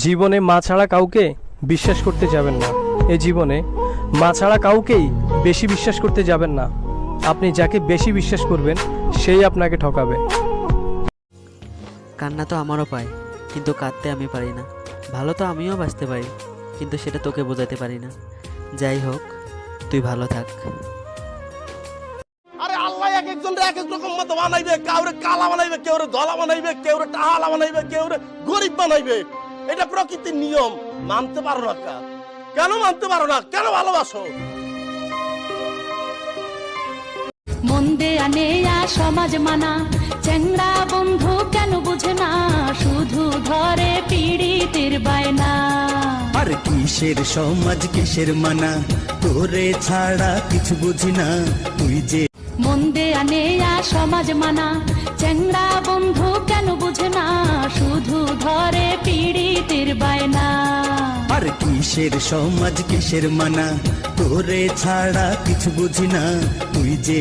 জীবনে মা ছাড়া কাউকে বিশ্বাস করতে যাবেন না। এই জীবনে মা ছাড়া কাউকেই বেশি বিশ্বাস করতে যাবেন না। আপনি যাকে বেশি বিশ্বাস করবেন সেই আপনাকে ঠকাবে। কান্না তো আমারও পায়, কিন্তু কাঁদতে আমি পারি না। ভালো তো আমিও বাঁচতে পারি, কিন্তু সেটা তোকে বোঝাতে পারি না। যাই হোক, তুই ভালো থাক। আরে আল্লাহ এক একজন এক এক রকম মতো বানাইবে, কাউরে কালা বানাইবে, কেউরে ধলা বানাইবে, কেউরে টাহালা বানাইবে, কেউরে গরিব বানাইবে। এটা প্রকৃতির নিয়ম, মানতে পারো না কেন মানতে পারো না? কেন ভালোবাসো? মন দেয়া নেয়া সমাজ মানা, চ্যাংড়া বন্ধু কেন বুঝে না, শুধু ধরে পীড়িতের বায়না। আর কিসের সমাজ কিসের মানা, তোরে ছাড়া কিছু বুঝি না তুই যে। মন দেয়া নেয়া সমাজ মানা, চ্যাংড়া বন্ধু কেন বুঝে না, শুধু ধরে পীড়িতের বায়না। আর কিসের সমাজ কিসের মানা, তোরে ছাড়া কিছু বুঝি না তুই যে।